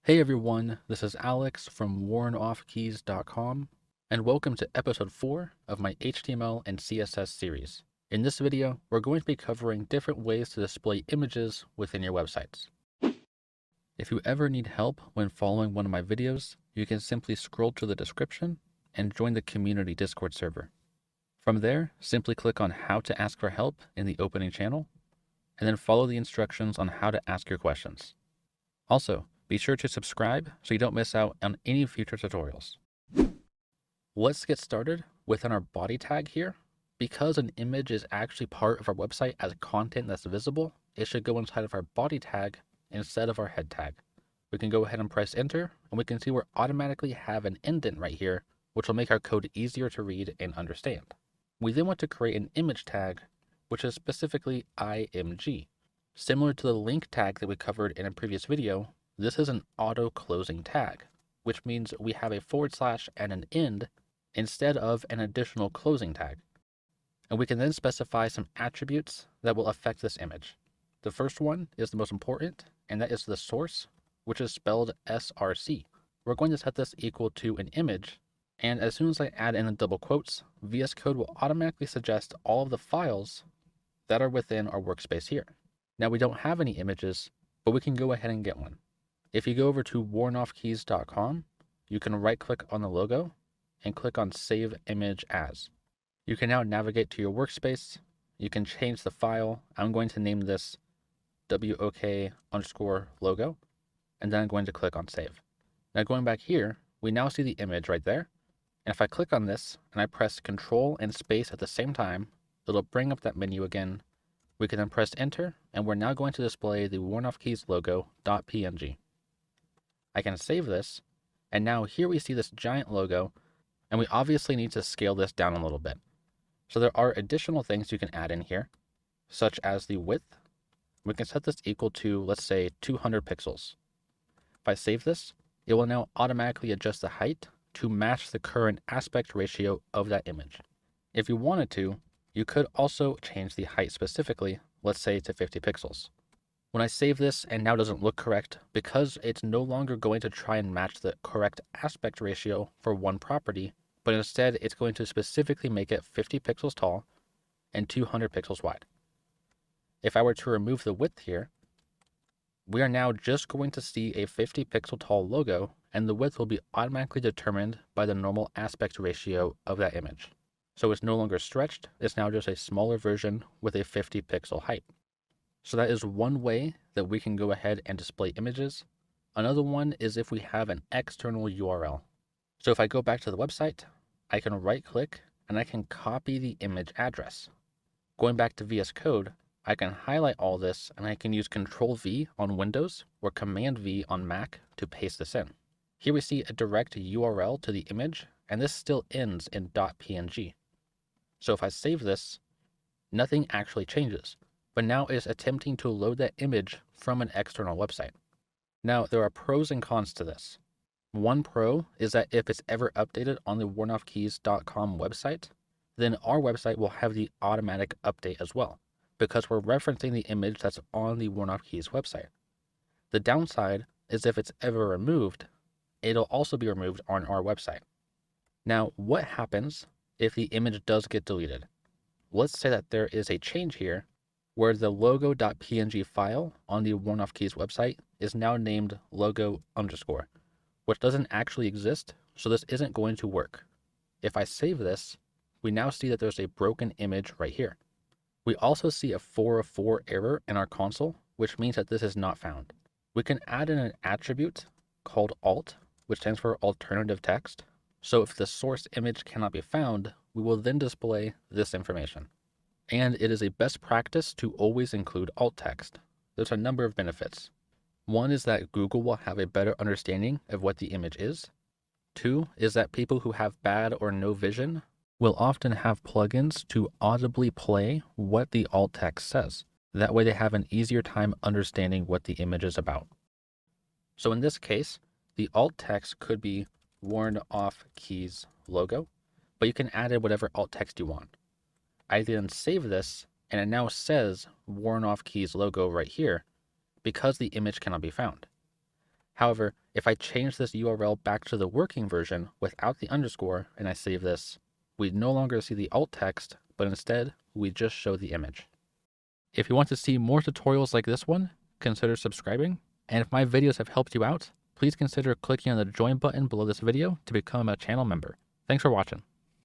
Hey everyone, this is Alex from wornoffkeys.com, and welcome to episode 4 of my HTML and CSS series. In this video, we're going to be covering different ways to display images within your websites. If you ever need help when following one of my videos, you can simply scroll to the description and join the community Discord server. From there, simply click on How to Ask for Help in the opening channel, and then follow the instructions on how to ask your questions. Also, be sure to subscribe so you don't miss out on any future tutorials. Let's get started within our body tag here. Because an image is actually part of our website as content that's visible, it should go inside of our body tag instead of our head tag. We can go ahead and press enter, and we can see we automatically have an indent right here, which will make our code easier to read and understand. We then want to create an image tag, which is specifically img. Similar to the link tag that we covered in a previous video, this is an auto-closing tag, which means we have a / and an end instead of an additional closing tag. And we can then specify some attributes that will affect this image. The first one is the most important, and that is the source, which is spelled src. We're going to set this equal to an image, and as soon as I add in the double quotes, VS Code will automatically suggest all of the files that are within our workspace here. Now we don't have any images, but we can go ahead and get one. If you go over to wornoffkeys.com, you can right-click on the logo and click on Save Image As. You can now navigate to your workspace. You can change the file. I'm going to name this wok_logo, and then I'm going to click on Save. Now going back here, we now see the image right there. And if I click on this and I press Control and Space at the same time, it'll bring up that menu again. We can then press enter, and we're now going to display the wornoffkeys logo.png. I can save this, and now here we see this giant logo, and we obviously need to scale this down a little bit. So there are additional things you can add in here, such as the width. We can set this equal to, let's say, 200 pixels. If I save this, it will now automatically adjust the height to match the current aspect ratio of that image. If you wanted to, you could also change the height specifically, let's say to 50 pixels. When I save this and now doesn't look correct, because it's no longer going to try and match the correct aspect ratio for one property, but instead it's going to specifically make it 50 pixels tall and 200 pixels wide. If I were to remove the width here, we are now just going to see a 50 pixel tall logo, and the width will be automatically determined by the normal aspect ratio of that image. So it's no longer stretched, it's now just a smaller version with a 50 pixel height. So that is one way that we can go ahead and display images. Another one is if we have an external URL. So if I go back to the website, I can right click and I can copy the image address. Going back to VS Code, I can highlight all this and I can use Control V on Windows or Command V on Mac to paste this in. Here we see a direct URL to the image, and this still ends in .png. So if I save this, nothing actually changes, but now it's attempting to load that image from an external website. Now, there are pros and cons to this. One pro is that if it's ever updated on the wornoffkeys.com website, then our website will have the automatic update as well, because we're referencing the image that's on the wornoffkeys website. The downside is if it's ever removed, it'll also be removed on our website. Now, what happens if the image does get deleted? Let's say that there is a change here where the logo.png file on the wornoffkeys website is now named logo_, which doesn't actually exist, so this isn't going to work. If I save this, we now see that there's a broken image right here. We also see a 404 error in our console, which means that this is not found. We can add in an attribute called alt, which stands for alternative text. So if the source image cannot be found, we will then display this information. And it is a best practice to always include alt text. There's a number of benefits. One is that Google will have a better understanding of what the image is. Two is that people who have bad or no vision will often have plugins to audibly play what the alt text says. That way they have an easier time understanding what the image is about. So in this case, the alt text could be wornoffkeys logo, but you can add in whatever alt text you want. I then save this, and it now says wornoffkeys logo right here because the image cannot be found. However, if I change this URL back to the working version without the underscore and I save this, we no longer see the alt text, but instead we just show the image. If you want to see more tutorials like this one, consider subscribing. And if my videos have helped you out, please consider clicking on the join button below this video to become a channel member. Thanks for watching.